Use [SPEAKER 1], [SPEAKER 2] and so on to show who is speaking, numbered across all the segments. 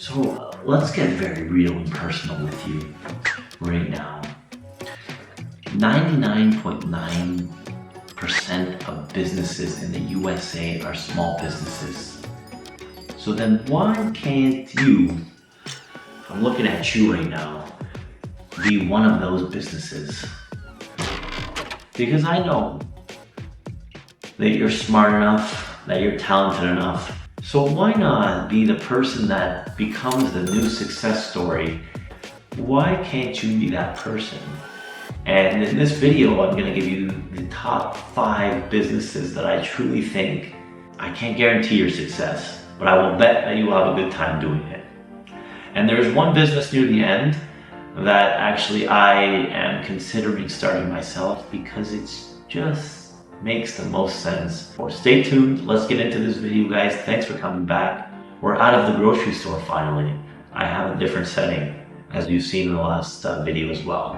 [SPEAKER 1] So let's get very real and personal with you right now. 99.9% of businesses in the USA are small businesses. So then why can't you, I'm looking at you right now, be one of those businesses? Because I know that you're smart enough, that you're talented enough. So why not be the person that becomes the new success story? Why can't you be that person? And in this video, I'm going to give you the top 5 businesses that I truly think, I can't guarantee your success, but I will bet that you will have a good time doing it. And there's one business near the end that actually I am considering starting myself because it's just makes the most sense. Well, stay tuned. Let's get into this video, guys. Thanks for coming back. We're out of the grocery store finally. I have a different setting, as you've seen in the last video as well.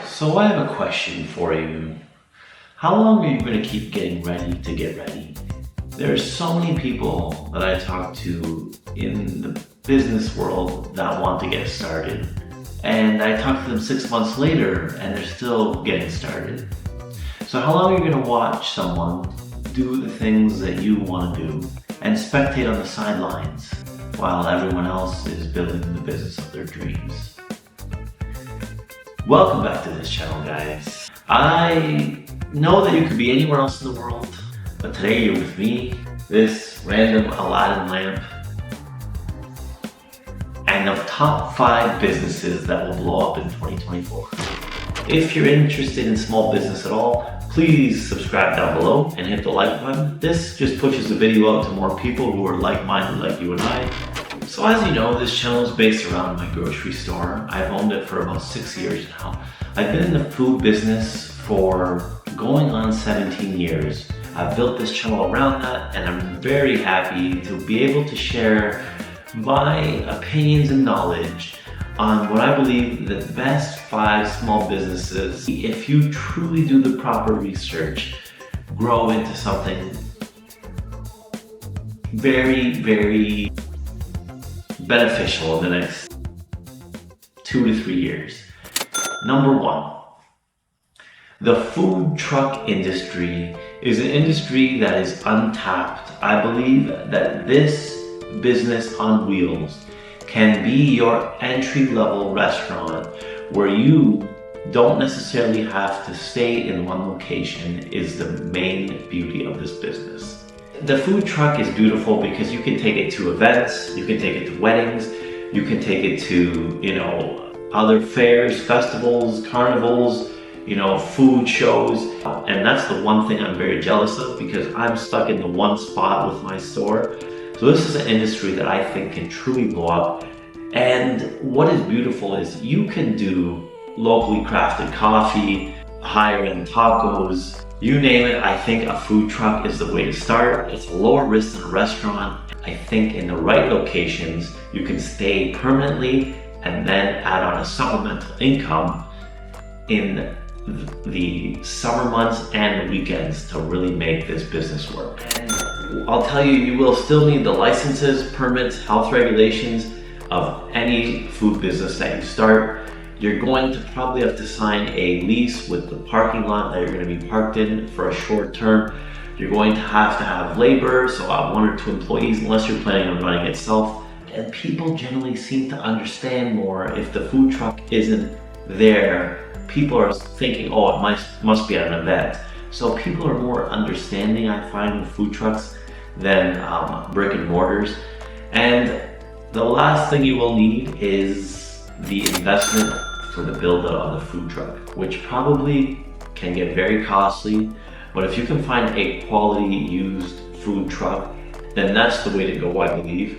[SPEAKER 1] So I have a question for you. How long are you going to keep getting ready to get ready? There's so many people that I talk to in the business world that want to get started. And I talk to them 6 months later and they're still getting started. So how long are you going to watch someone do the things that you want to do and spectate on the sidelines while everyone else is building the business of their dreams? Welcome back to this channel, guys. I know that you could be anywhere else in the world, but today you're with me, this random Aladdin lamp, and the top 5 businesses that will blow up in 2024. If you're interested in small business at all, please subscribe down below and hit the like button. This just pushes the video out to more people who are like-minded like you and I. So as you know, this channel is based around my grocery store. I've owned it for about 6 years now. I've been in the food business for going on 17 years. I've built this channel around that, and I'm very happy to be able to share my opinions and knowledge on what I believe the best 5 small businesses, if you truly do the proper research, grow into something very, very beneficial in the next 2 to 3 years. Number 1, the food truck industry is an industry that is untapped. I believe that this business on wheels can be your entry-level restaurant where you don't necessarily have to stay in one location is the main beauty of this business. The food truck is beautiful because you can take it to events, you can take it to weddings, you can take it to, other fairs, festivals, carnivals, food shows. And that's the one thing I'm very jealous of because I'm stuck in the one spot with my store. So this is an industry that I think can truly blow up. And what is beautiful is you can do locally crafted coffee, higher-end tacos, you name it. I think a food truck is the way to start. It's a lower risk than a restaurant. I think in the right locations, you can stay permanently and then add on a supplemental income in the summer months and the weekends to really make this business work. And I'll tell you, you will still need the licenses, permits, health regulations of any food business that you start. You're going to probably have to sign a lease with the parking lot that you're going to be parked in for a short term. You're going to have labor, so about 1 or 2 employees, unless you're planning on running it yourself. And people generally seem to understand more if the food truck isn't there. People are thinking, oh, it must be at an event. So people are more understanding, I find, with food trucks than brick and mortars. And the last thing you will need is the investment for the build out of the food truck, which probably can get very costly, but if you can find a quality used food truck, then that's the way to go, I believe.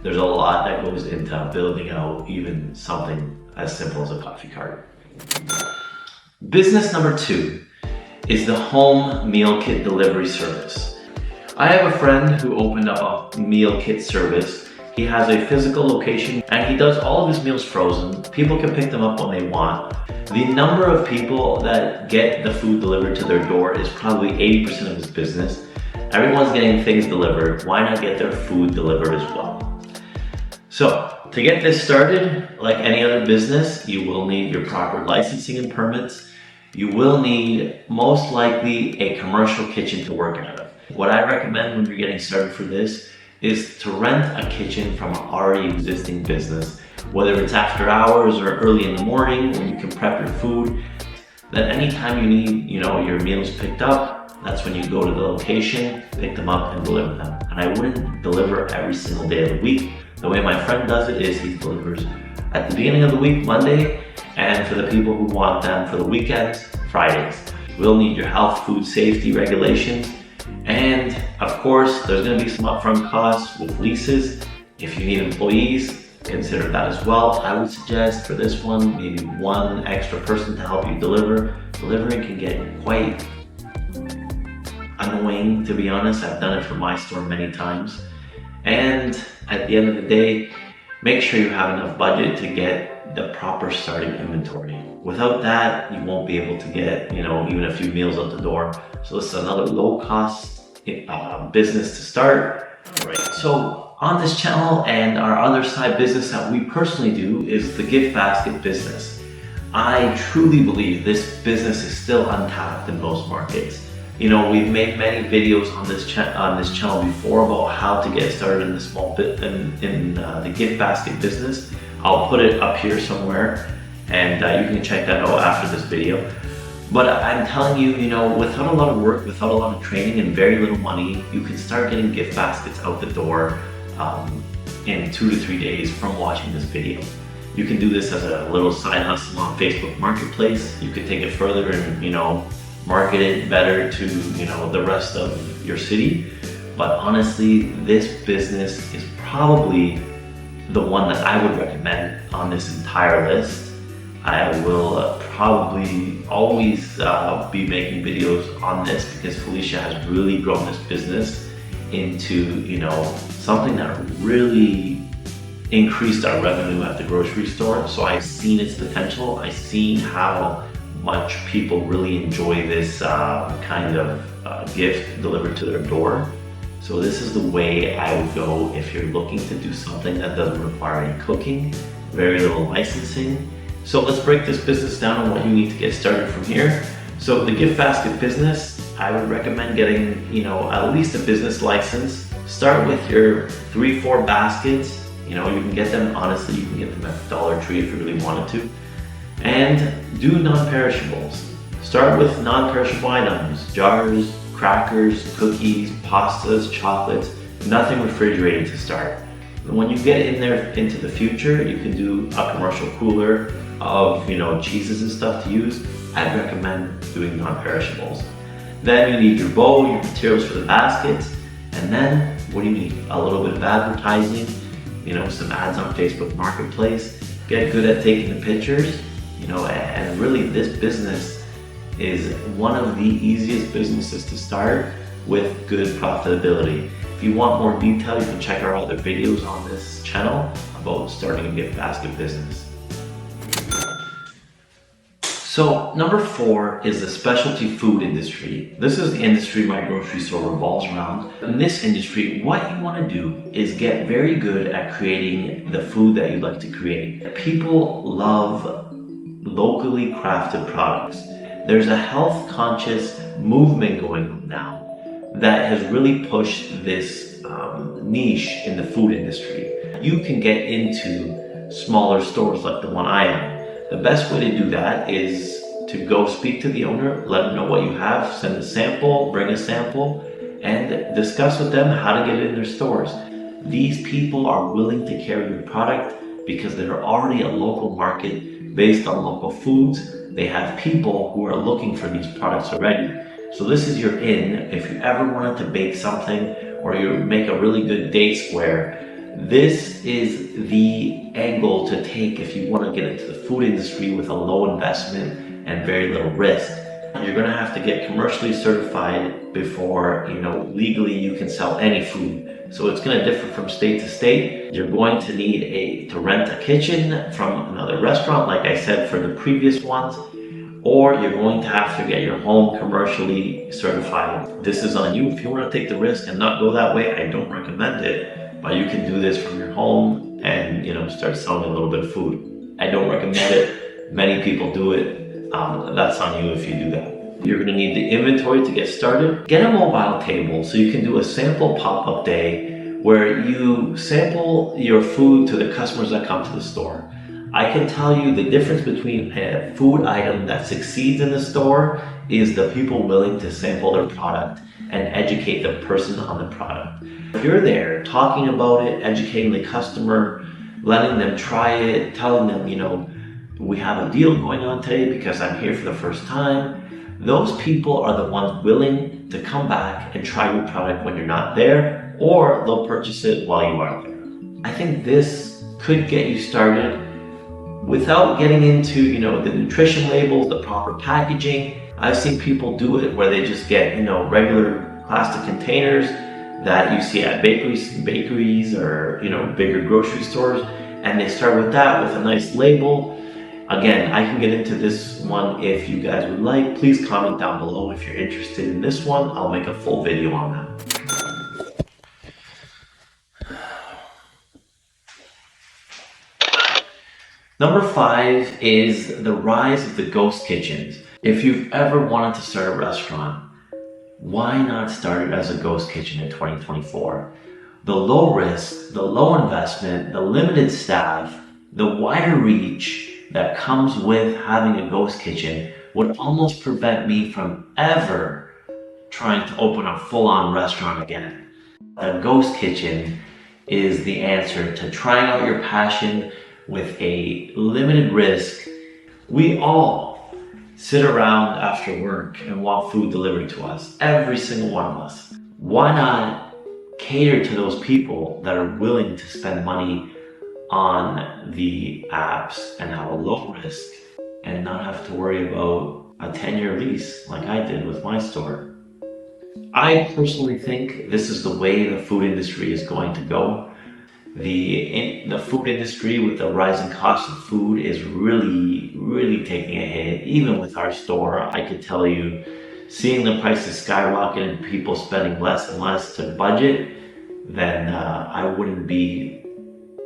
[SPEAKER 1] There's a lot that goes into building out even something as simple as a coffee cart. Business number 2 is the home meal kit delivery service. I have a friend who opened up a meal kit service. He has a physical location and he does all of his meals frozen. People can pick them up when they want. The number of people that get the food delivered to their door is probably 80% of his business. Everyone's getting things delivered. Why not get their food delivered as well? So, to get this started, like any other business, you will need your proper licensing and permits. You will need, most likely, a commercial kitchen to work out of. What I recommend when you're getting started for this is to rent a kitchen from an already existing business, whether it's after hours or early in the morning when you can prep your food. Then anytime you need, your meals picked up, that's when you go to the location, pick them up and deliver them. And I wouldn't deliver every single day of the week. The way my friend does it is he delivers at the beginning of the week, Monday, and for the people who want them for the weekends, Fridays. We'll need your health, food safety regulations, and of course, there's going to be some upfront costs with leases. If you need employees, consider that as well. I would suggest for this one, maybe one extra person to help you deliver. Delivering can get quite annoying, to be honest. I've done it for my store many times. And at the end of the day, make sure you have enough budget to get the proper starting inventory. Without that, you won't be able to get, even a few meals out the door. So this is another low cost business to start. Right. So on this channel and our other side business that we personally do is the gift basket business. I truly believe this business is still untapped in most markets. We've made many videos on this channel before about how to get started in the small bit in the gift basket business. I'll put it up here somewhere, and you can check that out after this video. But I'm telling you, without a lot of work, without a lot of training, and very little money, you can start getting gift baskets out the door in 2 to 3 days from watching this video. You can do this as a little side hustle on Facebook Marketplace. You could take it further and market it better to the rest of your city. But honestly, this business is probably the one that I would recommend on this entire list. I will probably always be making videos on this because Felicia has really grown this business into something that really increased our revenue at the grocery store. So I've seen its potential. I've seen how much people really enjoy this kind of gift delivered to their door. So this is the way I would go if you're looking to do something that doesn't require any cooking, very little licensing. So let's break this business down on what you need to get started from here. So the gift basket business, I would recommend getting at least a business license. Start with your 3-4 baskets. You can get them, honestly, you can get them at Dollar Tree if you really wanted to. And do non-perishables. Start with non-perishable items, jars, crackers, cookies, pastas, chocolates, nothing refrigerated to start. When you get in there into the future, you can do a commercial cooler of cheeses and stuff to use. I'd recommend doing non-perishables. Then you need your bowl, your materials for the baskets, and then what do you need? A little bit of advertising, some ads on Facebook Marketplace. Get good at taking the pictures. And really this business is one of the easiest businesses to start with good profitability. If you want more detail, you can check our other videos on this channel about starting a gift basket business. So number 4 is the specialty food industry. This is the industry my grocery store revolves around. In this industry, what you want to do is get very good at creating the food that you like to create. People love locally crafted products. There's a health conscious movement going on now that has really pushed this niche in the food industry. You can get into smaller stores like the one I am. The best way to do that is to go speak to the owner, let them know what you have, send a sample, bring a sample, and discuss with them how to get it in their stores. These people are willing to carry your product because they're already a local market based on local foods they have people who are looking for these products already. So this is your in. If you ever wanted to bake something or you make a really good date square, this is the angle to take if you want to get into the food industry with a low investment and very little risk. You're going to have to get commercially certified before, legally you can sell any food. So it's going to differ from state to state. You're going to need to rent a kitchen from another restaurant, like I said for the previous ones, or you're going to have to get your home commercially certified. This is on you. If you want to take the risk and not go that way, I don't recommend it, but you can do this from your home and, start selling a little bit of food. I don't recommend it. Many people do it. That's on you if you do that. You're going to need the inventory to get started. Get a mobile table so you can do a sample pop-up day where you sample your food to the customers that come to the store. I can tell you the difference between a food item that succeeds in the store is the people willing to sample their product and educate the person on the product. If you're there talking about it, educating the customer, letting them try it, telling them, we have a deal going on today because I'm here for the first time. Those people are the ones willing to come back and try your product when you're not there, or they'll purchase it while you are there. I think this could get you started without getting into, the nutrition labels, the proper packaging. I've seen people do it where they just get, regular plastic containers that you see at bakeries or, bigger grocery stores, and they start with that with a nice label. Again, I can get into this one if you guys would like. Please comment down below if you're interested in this one. I'll make a full video on that. Number 5 is the rise of the ghost kitchens. If you've ever wanted to start a restaurant, why not start it as a ghost kitchen in 2024? The low risk, the low investment, the limited staff, the wider reach that comes with having a ghost kitchen would almost prevent me from ever trying to open a full-on restaurant again. A ghost kitchen is the answer to trying out your passion with a limited risk. We all sit around after work and want food delivered to us, every single one of us. Why not cater to those people that are willing to spend money on the apps and have a low risk and not have to worry about a 10-year lease like I did with my store? I personally think this is the way the food industry is going to go. The food industry, with the rising cost of food, is really taking a hit. Even with our store, I could tell you, seeing the prices skyrocket and people spending less and less to budget, then I wouldn't be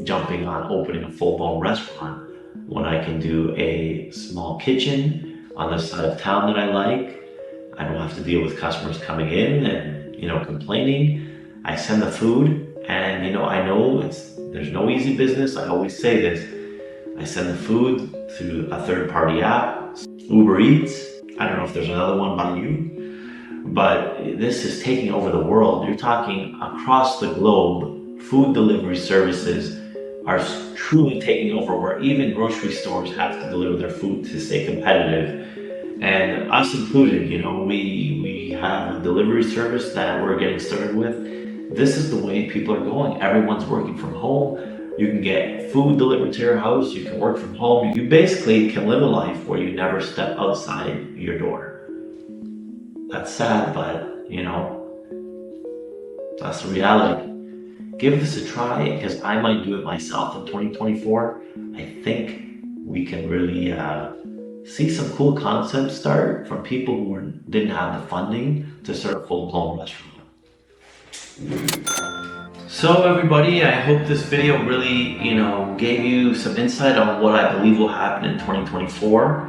[SPEAKER 1] jumping on opening a full-blown restaurant when I can do a small kitchen on the side of town that I like. I don't have to deal with customers coming in and complaining. I send the food, and I know there's no easy business. I always say this. I send the food through a third-party app, Uber Eats. I don't know if there's another one by you, but this is taking over the world. You're talking across the globe. Food delivery services are truly taking over, where even grocery stores have to deliver their food to stay competitive. And us included, we have a delivery service that we're getting started with. This is the way people are going. Everyone's working from home. You can get food delivered to your house. You can work from home. You basically can live a life where you never step outside your door. That's sad, but that's the reality. Give this a try, because I might do it myself in 2024. I think we can really see some cool concepts start from people who didn't have the funding to start a full-blown restaurant. So everybody, I hope this video really, gave you some insight on what I believe will happen in 2024.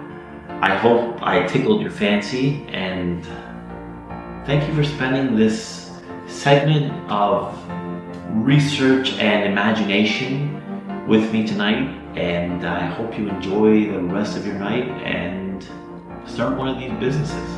[SPEAKER 1] I hope I tickled your fancy, and thank you for spending this segment of research and imagination with me tonight, and I hope you enjoy the rest of your night and start one of these businesses.